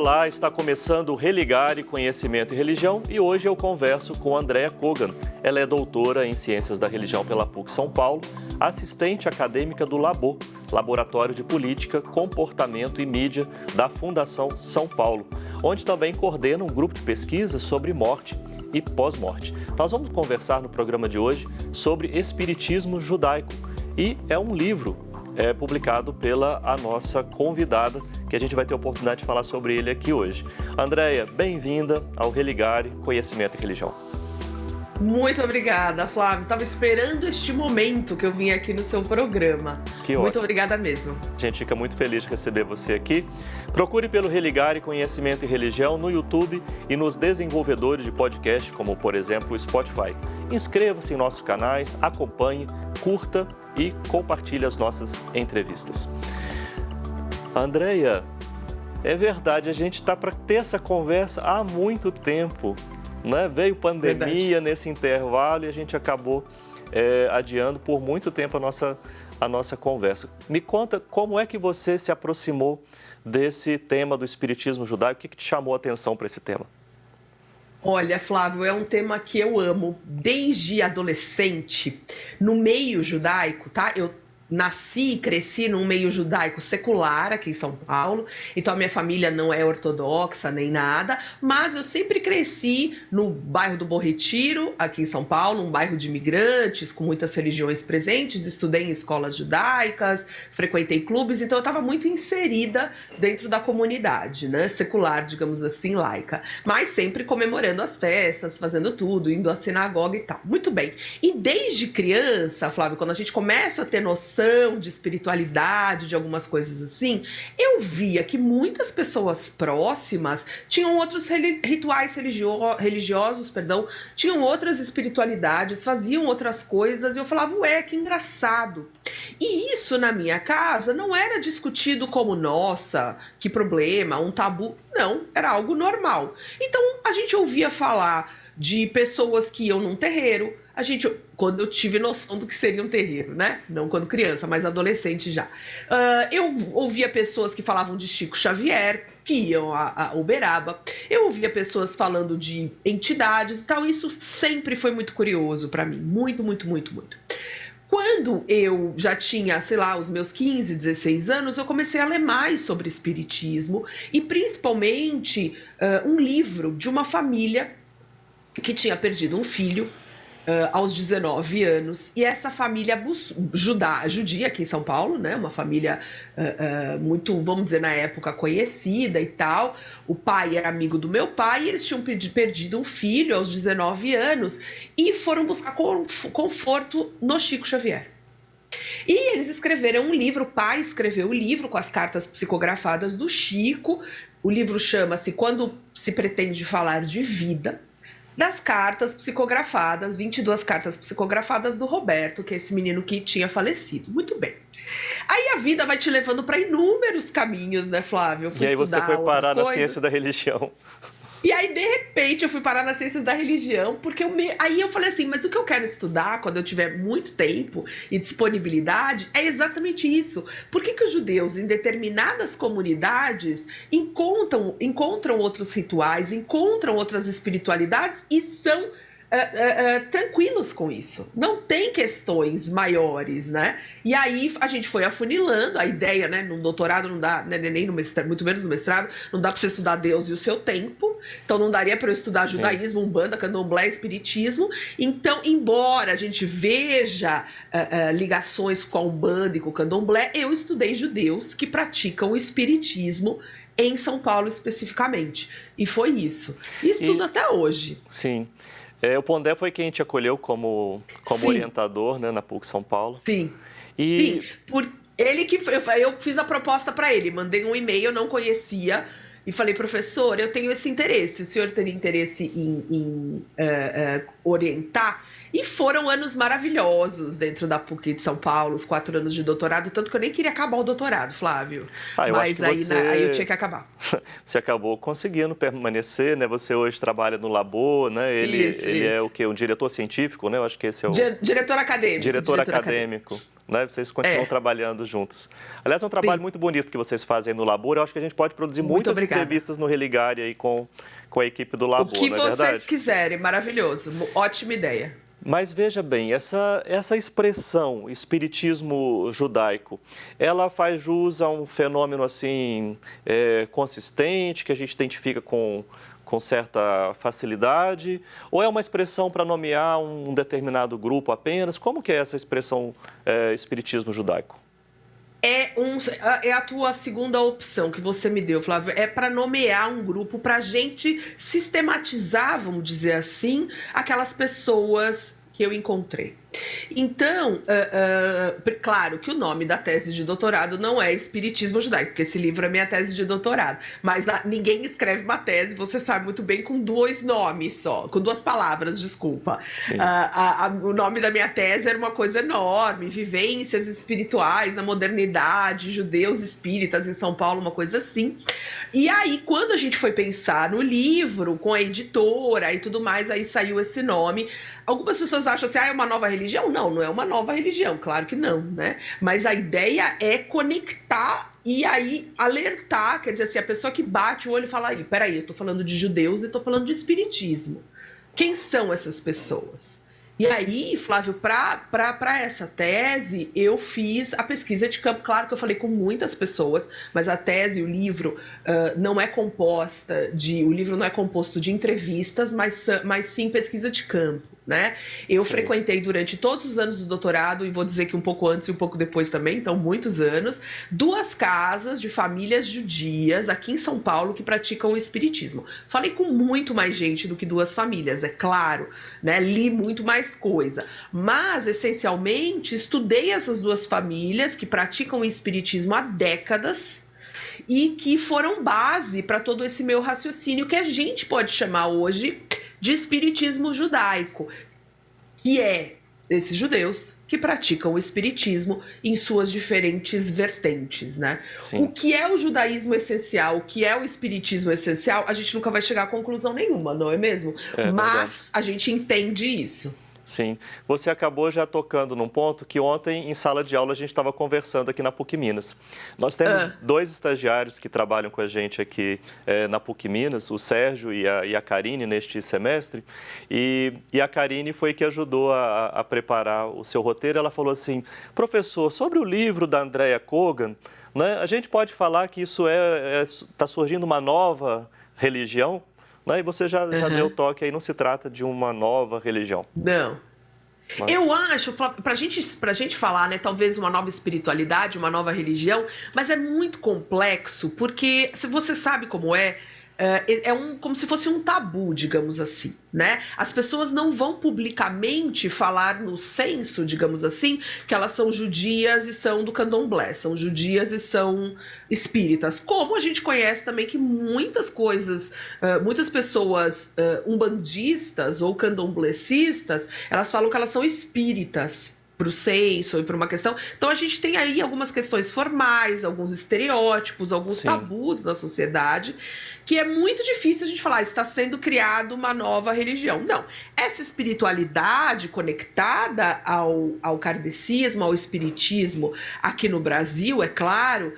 Olá, está começando o Religare Conhecimento e Religião e hoje eu converso com Andréa Kogan. Ela é doutora em Ciências da Religião pela PUC São Paulo, assistente acadêmica do LABO, Laboratório de Política, Comportamento e Mídia da Fundação São Paulo, onde também coordena um grupo de pesquisa sobre morte e pós-morte. Nós vamos conversar no programa de hoje sobre espiritismo judaico e é um livro publicado pela a nossa convidada, que a gente vai ter a oportunidade de falar sobre ele aqui hoje. Andréa, bem-vinda ao Religare Conhecimento e Religião. Muito obrigada, Flávio. Estava esperando este momento que eu vim aqui no seu programa. Muito obrigada mesmo. A gente fica muito feliz de receber você aqui. Procure pelo Religare Conhecimento e Religião no YouTube e nos desenvolvedores de podcast, como, por exemplo, o Spotify. Inscreva-se em nossos canais, acompanhe, curta e compartilhe as nossas entrevistas. Andréa, é verdade, a gente está para ter essa conversa há muito tempo, né? Veio pandemia nesse intervalo e a gente acabou adiando por muito tempo a nossa conversa. Me conta como é que você se aproximou desse tema do espiritismo judaico, o que te chamou a atenção para esse tema? Olha, Flávio, é um tema que eu amo desde adolescente, no meio judaico, tá? Eu nasci e cresci num meio judaico secular aqui em São Paulo, então a minha família não é ortodoxa nem nada, mas eu sempre cresci no bairro do Bom Retiro, aqui em São Paulo, um bairro de imigrantes, com muitas religiões presentes, estudei em escolas judaicas, frequentei clubes, então eu estava muito inserida dentro da comunidade, né, secular, digamos assim, laica, mas sempre comemorando as festas, fazendo tudo, indo à sinagoga e tal. Muito bem. E desde criança, Flávio, quando a gente começa a ter noção de espiritualidade, de algumas coisas assim, eu via que muitas pessoas próximas tinham outros rituais religiosos, tinham outras espiritualidades, faziam outras coisas, e eu falava, ué, que engraçado. E isso na minha casa não era discutido como, nossa, que problema, um tabu, não, era algo normal. Então a gente ouvia falar de pessoas que iam num terreiro, quando eu tive noção do que seria um terreiro, né? Não quando criança, mas adolescente já. Eu ouvia pessoas que falavam de Chico Xavier, que iam a Uberaba. Eu ouvia pessoas falando de entidades e tal. Isso sempre foi muito curioso para mim. Muito, muito, muito, muito. Quando eu já tinha, sei lá, os meus 15, 16 anos, eu comecei a ler mais sobre espiritismo e principalmente um livro de uma família que tinha perdido um filho aos 19 anos, e essa família judia aqui em São Paulo, né? Uma família muito, vamos dizer, na época conhecida e tal. O pai era amigo do meu pai e eles tinham perdido um filho aos 19 anos e foram buscar conforto no Chico Xavier. E eles escreveram um livro, o pai escreveu o livro com as cartas psicografadas do Chico. O livro chama-se Quando se pretende falar de vida, das cartas psicografadas, 22 cartas psicografadas do Roberto, que é esse menino que tinha falecido. Muito bem. Aí a vida vai te levando para inúmeros caminhos, né, Flávio? E aí você foi parar na ciência da religião. E aí, de repente, eu fui parar nas ciências da religião, porque aí eu falei assim, mas o que eu quero estudar quando eu tiver muito tempo e disponibilidade é exatamente isso. Por que os judeus, em determinadas comunidades, encontram outros rituais, encontram outras espiritualidades e são tranquilos com isso? Não tem questões maiores, né? E aí a gente foi afunilando a ideia, né? No doutorado não dá, né, nem no mestrado, muito menos no mestrado, não dá para você estudar Deus e o seu tempo, então não daria para eu estudar judaísmo, umbanda, candomblé, espiritismo. Então, embora a gente veja ligações com a umbanda e com o candomblé, eu estudei judeus que praticam o espiritismo em São Paulo especificamente. E foi isso. E estudo até hoje. Sim. O Pondé foi quem te acolheu como orientador, né, na PUC São Paulo. Sim. Sim. Ele que eu fiz a proposta para ele, mandei um e-mail, não conhecia, e falei, professor, eu tenho esse interesse, o senhor teria interesse em orientar? E foram anos maravilhosos dentro da PUC de São Paulo, os 4 anos de doutorado, tanto que eu nem queria acabar o doutorado, Flávio. Mas aí eu tinha que acabar. Você acabou conseguindo permanecer, né? Você hoje trabalha no Labor, né? Ele é o quê? Um diretor científico, né? Eu acho que esse é o... Diretor acadêmico. Diretor acadêmico. né? Vocês continuam trabalhando juntos. Aliás, é um trabalho muito bonito que vocês fazem no Labor. Eu acho que a gente pode produzir muitas entrevistas no Religare aí com a equipe do Labor, não é verdade? O que vocês quiserem, maravilhoso. Ótima ideia. Mas veja bem, essa expressão, espiritismo judaico, ela faz jus a um fenômeno assim consistente, que a gente identifica com certa facilidade? Ou é uma expressão para nomear um determinado grupo apenas? Como que é essa expressão espiritismo judaico? É a tua segunda opção que você me deu, Flávio. É para nomear um grupo, para a gente sistematizar, vamos dizer assim, aquelas pessoas que eu encontrei. Então, claro que o nome da tese de doutorado não é Espiritismo Judaico, porque esse livro é minha tese de doutorado, mas ninguém escreve uma tese, você sabe muito bem, com 2 nomes só, com 2 palavras, desculpa. O nome da minha tese era uma coisa enorme, vivências espirituais na modernidade, judeus espíritas em São Paulo, uma coisa assim. E aí, quando a gente foi pensar no livro, com a editora e tudo mais, aí saiu esse nome. Algumas pessoas acham assim, é uma nova religião? Não é uma nova religião, claro que não, né? Mas a ideia é conectar e aí alertar, quer dizer assim, a pessoa que bate o olho e fala, aí, peraí, eu tô falando de judeus e tô falando de espiritismo. Quem são essas pessoas? E aí, Flávio, para essa tese, eu fiz a pesquisa de campo. Claro que eu falei com muitas pessoas, mas a tese, o livro, não é composto de entrevistas, mas sim pesquisa de campo, né? Eu frequentei durante todos os anos do doutorado, e vou dizer que um pouco antes e um pouco depois também, então muitos anos, 2 casas de famílias judias aqui em São Paulo que praticam o espiritismo. Falei com muito mais gente do que 2 famílias, é claro, né? Li muito mais coisa, mas essencialmente estudei essas 2 famílias que praticam o espiritismo há décadas e que foram base para todo esse meu raciocínio que a gente pode chamar hoje de espiritismo judaico, que é esses judeus que praticam o espiritismo em suas diferentes vertentes, né? Sim. O que é o judaísmo essencial, o que é o espiritismo essencial, a gente nunca vai chegar a conclusão nenhuma, não é mesmo? Mas a gente entende isso. Sim. Você acabou já tocando num ponto que ontem, em sala de aula, a gente estava conversando aqui na PUC Minas. Nós temos 2 estagiários que trabalham com a gente aqui na PUC Minas, o Sérgio e a Karine, neste semestre. E a Karine foi que ajudou a preparar o seu roteiro. Ela falou assim, professor, sobre o livro da Andrea Kogan, né, a gente pode falar que isso está surgindo uma nova religião? E você já deu toque aí, não se trata de uma nova religião. Não. Mas... Eu acho, pra gente falar, né, talvez uma nova espiritualidade, uma nova religião, mas é muito complexo, porque se você sabe como como se fosse um tabu, digamos assim, né? As pessoas não vão publicamente falar no censo, digamos assim, que elas são judias e são do candomblé, são judias e são espíritas. Como a gente conhece também que muitas coisas, muitas pessoas umbandistas ou candomblecistas, elas falam que elas são espíritas para o censo e para uma questão. Então a gente tem aí algumas questões formais, alguns estereótipos, alguns tabus na sociedade, que é muito difícil a gente falar, está sendo criada uma nova religião. Não, essa espiritualidade conectada ao kardecismo, ao espiritismo aqui no Brasil, é claro,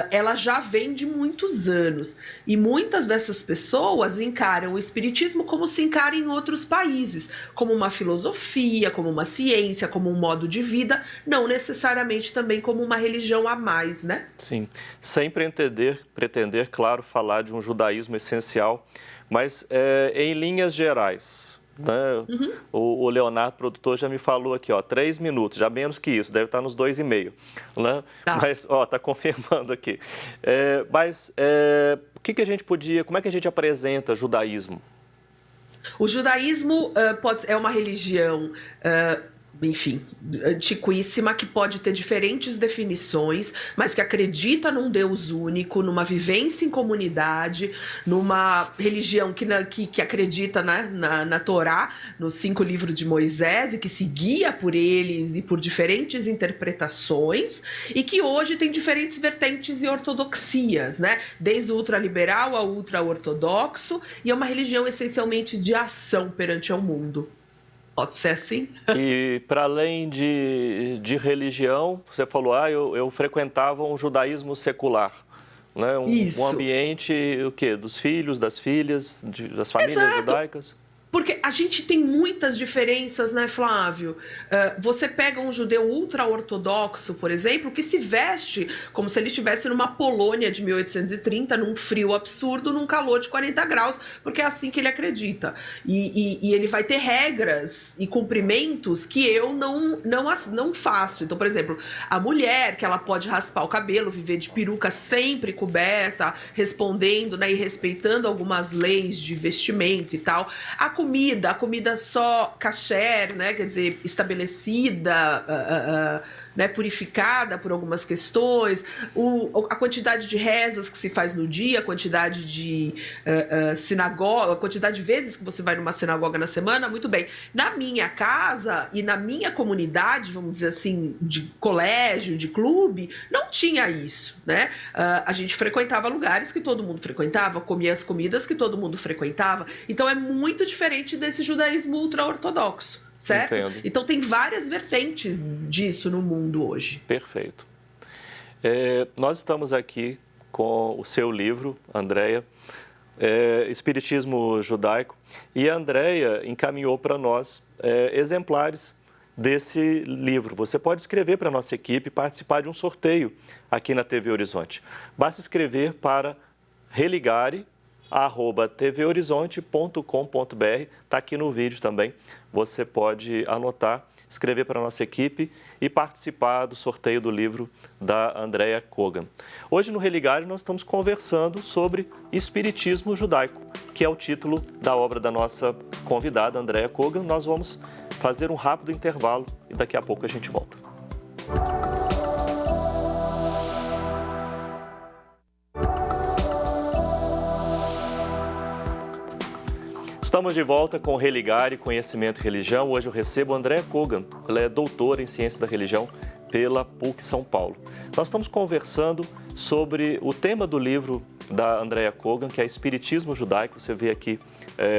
ela já vem de muitos anos. E muitas dessas pessoas encaram o espiritismo como se encara em outros países, como uma filosofia, como uma ciência, como um modo de vida, não necessariamente também como uma religião a mais, né? Sim, sem pretender, claro, falar de um judaísmo essencial, mas em linhas gerais, né? O Leonardo, produtor, já me falou aqui, 3 minutos, já menos que isso, deve estar nos 2,5, né? Mas, está confirmando aqui. O que a gente como é que a gente apresenta judaísmo? O judaísmo é uma religião... enfim, antiquíssima, que pode ter diferentes definições, mas que acredita num Deus único, numa vivência em comunidade, numa religião que acredita, né, na Torá, nos 5 livros de Moisés, e que se guia por eles e por diferentes interpretações, e que hoje tem diferentes vertentes e ortodoxias, né? Desde o ultraliberal ao ultra-ortodoxo, e é uma religião essencialmente de ação perante ao mundo. Pode ser assim? E para além de religião, você falou, eu frequentava um judaísmo secular, né? Um Isso. ambiente, o quê? Dos filhos, das filhas, das famílias Exato. judaicas? Porque a gente tem muitas diferenças, né, Flávio? Você pega um judeu ultra-ortodoxo, por exemplo, que se veste como se ele estivesse numa Polônia de 1830, num frio absurdo, num calor de 40 graus, porque é assim que ele acredita. E ele vai ter regras e cumprimentos que eu não faço. Então, por exemplo, a mulher, que ela pode raspar o cabelo, viver de peruca sempre coberta, respondendo, né, e respeitando algumas leis de vestimento e tal. A comida só kasher, né, quer dizer, estabelecida, né, purificada por algumas questões, a quantidade de rezas que se faz no dia, a quantidade de sinagoga, a quantidade de vezes que você vai numa sinagoga na semana, muito bem. Na minha casa e na minha comunidade, vamos dizer assim, de colégio, de clube, não tinha isso, né? A gente frequentava lugares que todo mundo frequentava, comia as comidas que todo mundo frequentava, então é muito diferente desse judaísmo ultra-ortodoxo, certo? Entendo. Então tem várias vertentes disso no mundo hoje. Perfeito. Nós estamos aqui com o seu livro, Andréia, Espiritismo Judaico, e a Andréia encaminhou para nós exemplares desse livro. Você pode escrever para a nossa equipe e participar de um sorteio aqui na TV Horizonte. Basta escrever para religare@tvhorizonte.com.br, está aqui no vídeo também, você pode anotar, escrever para a nossa equipe e participar do sorteio do livro da Andréia Kogan. Hoje no Religare nós estamos conversando sobre Espiritismo Judaico, que é o título da obra da nossa convidada, Andréia Kogan. Nós vamos fazer um rápido intervalo e daqui a pouco a gente volta. Estamos de volta com Religare, Conhecimento e Religião. Hoje eu recebo a Andréia Kogan. Ela é doutora em Ciências da Religião pela PUC São Paulo. Nós estamos conversando sobre o tema do livro da Andréia Kogan, que é Espiritismo Judaico. Você vê aqui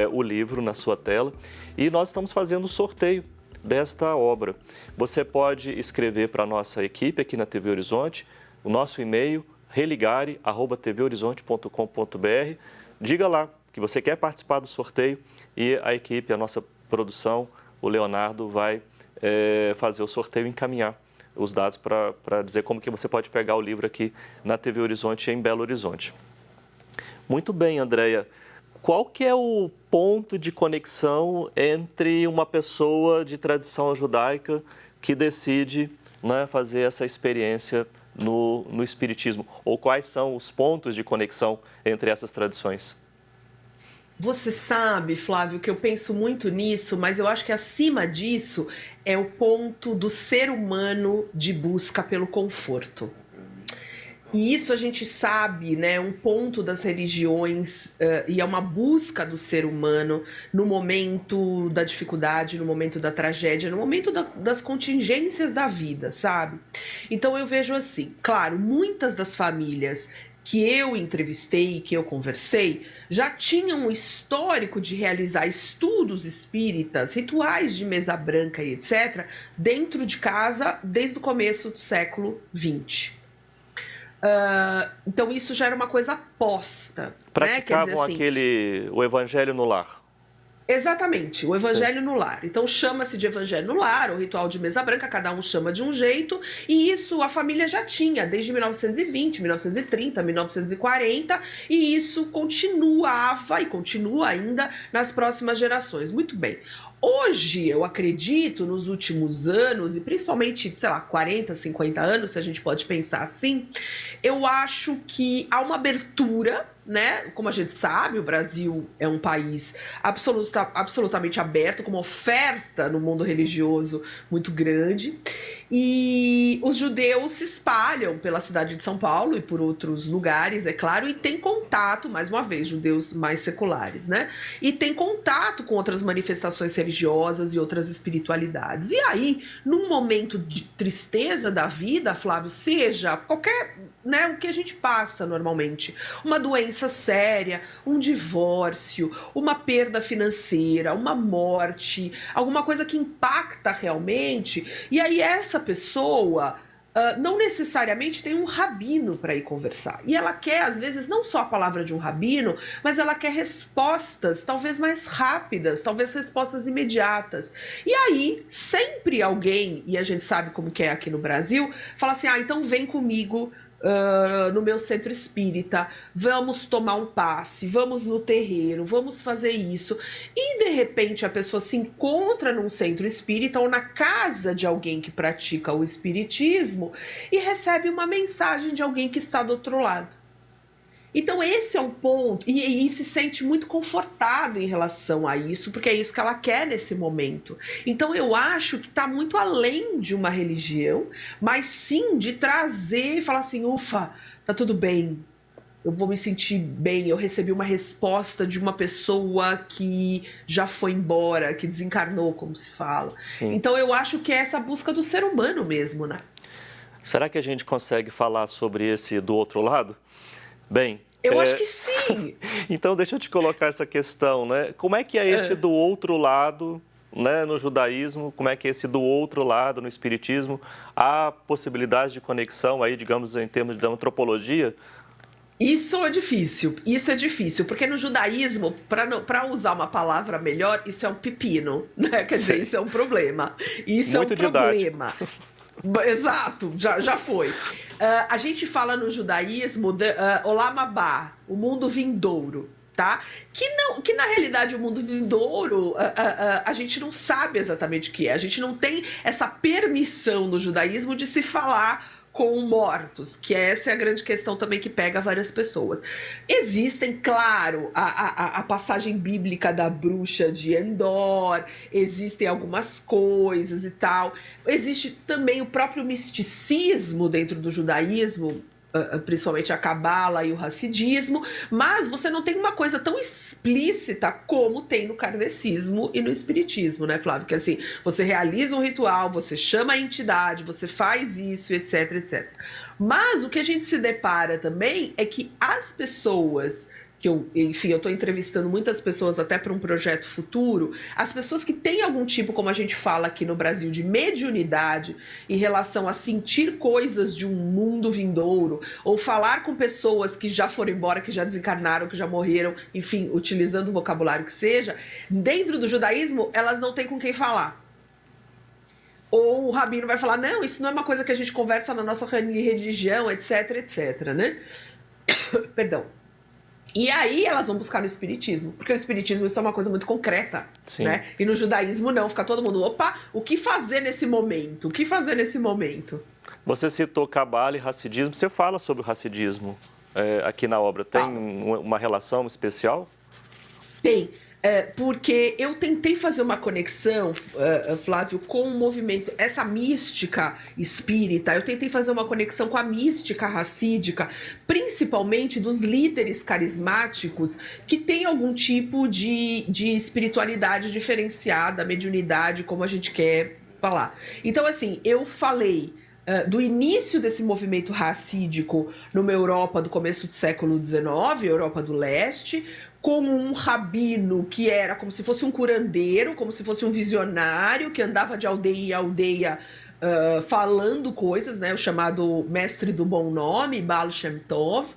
o livro na sua tela. E nós estamos fazendo o sorteio desta obra. Você pode escrever para a nossa equipe aqui na TV Horizonte, o nosso e-mail, religare@tvhorizonte.com.br. Diga lá que você quer participar do sorteio e a equipe, a nossa produção, o Leonardo, vai fazer o sorteio e encaminhar os dados para dizer como que você pode pegar o livro aqui na TV Horizonte em Belo Horizonte. Muito bem, Andréia. Qual que é o ponto de conexão entre uma pessoa de tradição judaica que decide, né, fazer essa experiência no Espiritismo? Ou quais são os pontos de conexão entre essas tradições? Você sabe, Flávio, que eu penso muito nisso, mas eu acho que acima disso é o ponto do ser humano de busca pelo conforto. E isso a gente sabe, né, um ponto das religiões, e é uma busca do ser humano no momento da dificuldade, no momento da tragédia, no momento das contingências da vida, sabe? Então eu vejo assim, claro, muitas das famílias que eu entrevistei, que eu conversei, já tinham um histórico de realizar estudos espíritas, rituais de mesa branca e etc., dentro de casa desde o começo do século XX. Então isso já era uma coisa posta. Praticavam, né? Quer dizer, assim, o evangelho no lar. Exatamente, o evangelho no lar. Então chama-se de evangelho no lar, ou ritual de mesa branca, cada um chama de um jeito, e isso a família já tinha desde 1920, 1930, 1940, e isso continuava e continua ainda nas próximas gerações. Muito bem. Hoje, eu acredito, nos últimos anos, e principalmente, sei lá, 40, 50 anos, se a gente pode pensar assim, eu acho que há uma abertura, né? Como a gente sabe, o Brasil é um país absolutamente aberto, com uma oferta no mundo religioso muito grande, e os judeus se espalham pela cidade de São Paulo e por outros lugares, é claro, e tem contato, mais uma vez, judeus mais seculares, né? E tem contato com outras manifestações religiosas e outras espiritualidades. E aí, num momento de tristeza da vida, Flávio, seja qualquer né, o que a gente passa normalmente. Uma doença séria, um divórcio, uma perda financeira, uma morte, alguma coisa que impacta realmente. E aí essa pessoa não necessariamente tem um rabino para ir conversar. E ela quer, às vezes, não só a palavra de um rabino, mas ela quer respostas talvez mais rápidas, talvez respostas imediatas. E aí, sempre alguém, e a gente sabe como que é aqui no Brasil, fala assim, então vem comigo no meu centro espírita, vamos tomar um passe, vamos no terreiro, vamos fazer isso. E, de repente, a pessoa se encontra num centro espírita ou na casa de alguém que pratica o espiritismo e recebe uma mensagem de alguém que está do outro lado. Então, esse é um ponto, e se sente muito confortado em relação a isso, porque é isso que ela quer nesse momento. Então, eu acho que está muito além de uma religião, mas sim de trazer e falar assim, ufa, tá tudo bem, eu vou me sentir bem, eu recebi uma resposta de uma pessoa que já foi embora, que desencarnou, como se fala. Sim. Então, eu acho que é essa busca do ser humano mesmo, né? Será que a gente consegue falar sobre esse do outro lado? Bem, eu acho que sim. Então, deixa eu te colocar essa questão, né? Como é que é esse do outro lado, né, no judaísmo? Como é que é esse do outro lado no espiritismo? Há possibilidade de conexão aí, digamos, em termos de antropologia? Isso é difícil, porque no judaísmo, para usar uma palavra melhor, isso é um pepino, né? Quer dizer, isso é um problema. Isso muito é um problema. Exato, já foi. A gente fala no judaísmo Olam Haba, o mundo vindouro, tá? Que na realidade o mundo vindouro a gente não sabe exatamente o que é. A gente não tem essa permissão no judaísmo de se falar com mortos, que essa é a grande questão também que pega várias pessoas. Existem, claro, a passagem bíblica da bruxa de Endor, existem algumas coisas e tal. Existe também o próprio misticismo dentro do judaísmo, principalmente a cabala e o hassidismo, mas você não tem uma coisa tão explícita como tem no kardecismo e no espiritismo, né, Flávio? Que assim, você realiza um ritual, você chama a entidade, você faz isso, etc, etc. Mas o que a gente se depara também é que as pessoas eu estou entrevistando muitas pessoas até para um projeto futuro, as pessoas que têm algum tipo, como a gente fala aqui no Brasil, de mediunidade em relação a sentir coisas de um mundo vindouro, ou falar com pessoas que já foram embora, que já desencarnaram, que já morreram, enfim, utilizando o vocabulário que seja, dentro do judaísmo, elas não têm com quem falar. Ou o rabino vai falar, não, isso não é uma coisa que a gente conversa na nossa religião, etc, etc, né? Perdão. E aí elas vão buscar no espiritismo, porque o espiritismo isso é uma coisa muito concreta, né? E no judaísmo não, fica todo mundo, opa, o que fazer nesse momento? O que fazer nesse momento? Você citou cabala e hassidismo, você fala sobre o hassidismo aqui na obra, tem uma relação especial? Tem. Porque eu tentei fazer uma conexão, Flávio, com o movimento, essa mística espírita, eu tentei fazer uma conexão com a mística racídica, principalmente dos líderes carismáticos que têm algum tipo de espiritualidade diferenciada, mediunidade, como a gente quer falar. Então, assim, eu falei do início desse movimento racídico numa Europa do começo do século XIX, Europa do Leste, como um rabino que era como se fosse um curandeiro, como se fosse um visionário que andava de aldeia em aldeia falando coisas, né? O chamado mestre do bom nome, Baal Shem Tov,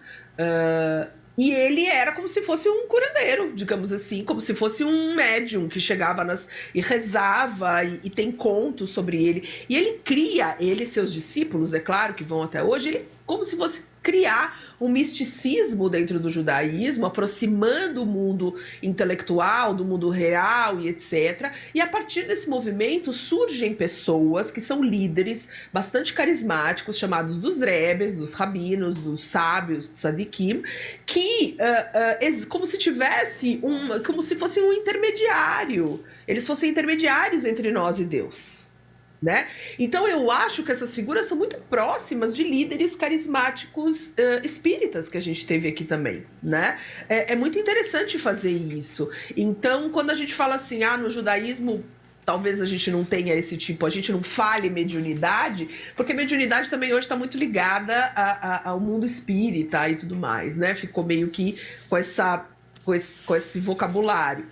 e ele era como se fosse um curandeiro, digamos assim, como se fosse um médium que chegava e rezava e tem contos sobre ele. E ele cria, ele e seus discípulos, é claro, que vão até hoje, ele como se fosse criar um misticismo dentro do judaísmo, aproximando o mundo intelectual, do mundo real e etc. E a partir desse movimento surgem pessoas que são líderes bastante carismáticos, chamados dos rebes, dos rabinos, dos sábios, tzadikim, que como se tivesse como se fosse um intermediário. Eles fossem intermediários entre nós e Deus. Né? Então eu acho que essas figuras são muito próximas de líderes carismáticos espíritas que a gente teve aqui também, né? É muito interessante fazer isso. Então quando a gente fala assim, no judaísmo talvez a gente não tenha esse tipo, a gente não fale mediunidade, porque mediunidade também hoje está muito ligada ao mundo espírita e tudo mais, né? Ficou meio que com esse vocabulário.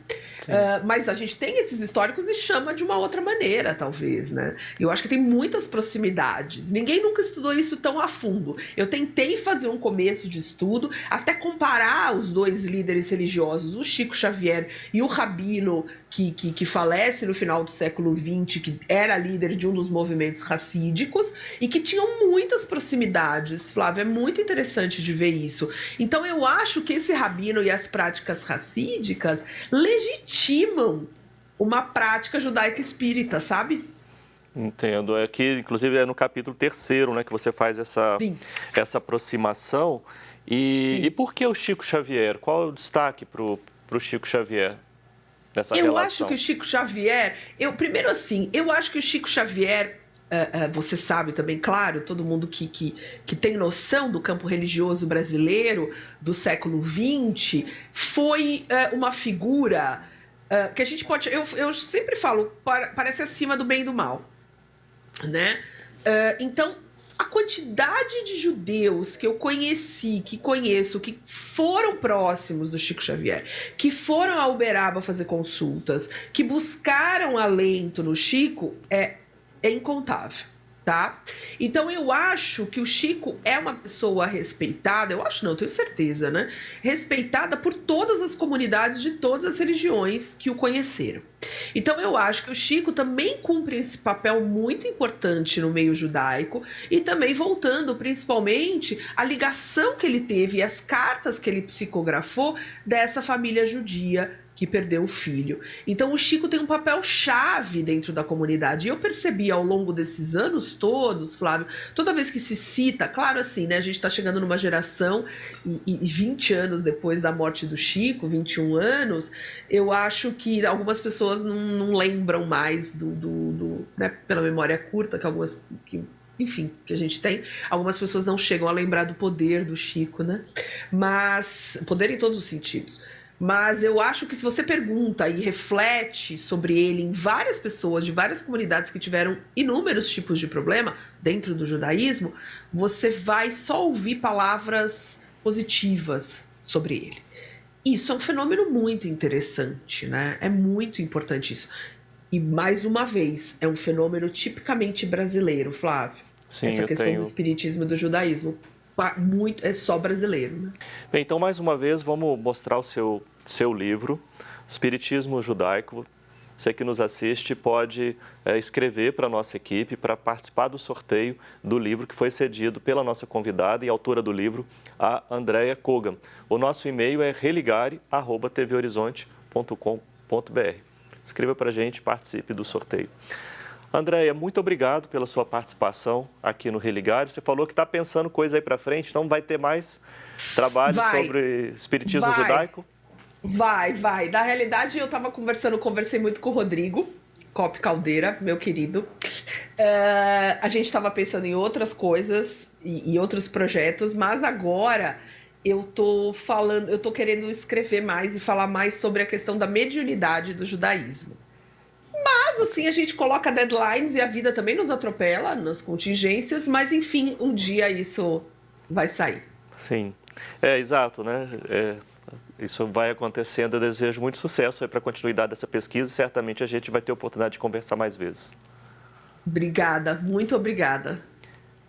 Mas a gente tem esses históricos e chama de uma outra maneira, talvez, né? Eu acho que tem muitas proximidades. Ninguém nunca estudou isso tão a fundo. Eu tentei fazer um começo de estudo, até comparar os dois líderes religiosos, o Chico Xavier e o Rabino, que falece no final do século XX, que era líder de um dos movimentos racídicos e que tinham muitas proximidades. Flávio, é muito interessante de ver isso. Então eu acho que esse Rabino e as práticas racídicas legitimam uma prática judaica espírita, sabe? Entendo. Aqui, inclusive, é no capítulo 3º, né, que você faz essa aproximação. E por que o Chico Xavier? Qual é o destaque para o Chico Xavier? Eu acho que o Chico Xavier, primeiro assim, eu acho que o Chico Xavier, você sabe também, claro, todo mundo que tem noção do campo religioso brasileiro do século XX, foi uma figura que a gente pode, eu sempre falo, parece acima do bem e do mal, né? Então, a quantidade de judeus que eu conheci, que conheço, que foram próximos do Chico Xavier, que foram a Uberaba fazer consultas, que buscaram alento no Chico, é incontável, tá? Então eu acho que o Chico é uma pessoa respeitada, eu acho não, eu tenho certeza, né? Respeitada por todas as comunidades de todas as religiões que o conheceram. Então eu acho que o Chico também cumpre esse papel muito importante no meio judaico e também voltando principalmente à ligação que ele teve e as cartas que ele psicografou dessa família judia que perdeu o filho. Então o Chico tem um papel chave dentro da comunidade. E eu percebi ao longo desses anos todos, Flávio, toda vez que se cita, claro assim, né, a gente está chegando numa geração e 20 anos depois da morte do Chico, 21 anos, eu acho que algumas pessoas não lembram mais né, pela memória curta, enfim, que a gente tem, algumas pessoas não chegam a lembrar do poder do Chico, né? Mas, poder em todos os sentidos. Mas eu acho que se você pergunta e reflete sobre ele em várias pessoas de várias comunidades que tiveram inúmeros tipos de problema dentro do judaísmo, você vai só ouvir palavras positivas sobre ele. Isso é um fenômeno muito interessante, né? É muito importante isso. E, mais uma vez, é um fenômeno tipicamente brasileiro, Flávio. Sim, essa questão do espiritismo e do judaísmo. É só brasileiro, né? Bem, então, mais uma vez, vamos mostrar o seu livro, Espiritismo Judaico. Você que nos assiste pode escrever para a nossa equipe para participar do sorteio do livro que foi cedido pela nossa convidada e autora do livro, a Andrea Kogan. O nosso e-mail é religare@tvhorizonte.com.br. Escreva para a gente, participe do sorteio. Andréia, muito obrigado pela sua participação aqui no Religare. Você falou que está pensando coisa aí para frente, então vai ter mais trabalho sobre espiritismo judaico? Vai. Na realidade, eu estava conversei muito com o Rodrigo Cop Caldeira, meu querido. A gente estava pensando em outras coisas e outros projetos, mas agora eu tô querendo escrever mais e falar mais sobre a questão da mediunidade do judaísmo. Mas, assim, a gente coloca deadlines e a vida também nos atropela nas contingências, mas, enfim, um dia isso vai sair. Sim, exato, né? Isso vai acontecendo. Eu desejo muito sucesso para a continuidade dessa pesquisa e certamente a gente vai ter a oportunidade de conversar mais vezes. Obrigada, muito obrigada.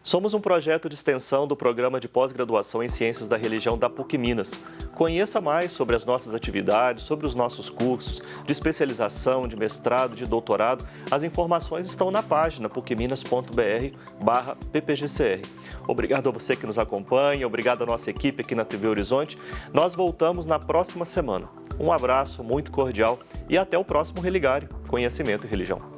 Somos um projeto de extensão do Programa de Pós-Graduação em Ciências da Religião da PUC Minas. Conheça mais sobre as nossas atividades, sobre os nossos cursos de especialização, de mestrado, de doutorado. As informações estão na página pucminas.br/ppgcr. Obrigado a você que nos acompanha, obrigado à nossa equipe aqui na TV Horizonte. Nós voltamos na próxima semana. Um abraço muito cordial e até o próximo Religare, Conhecimento e Religião.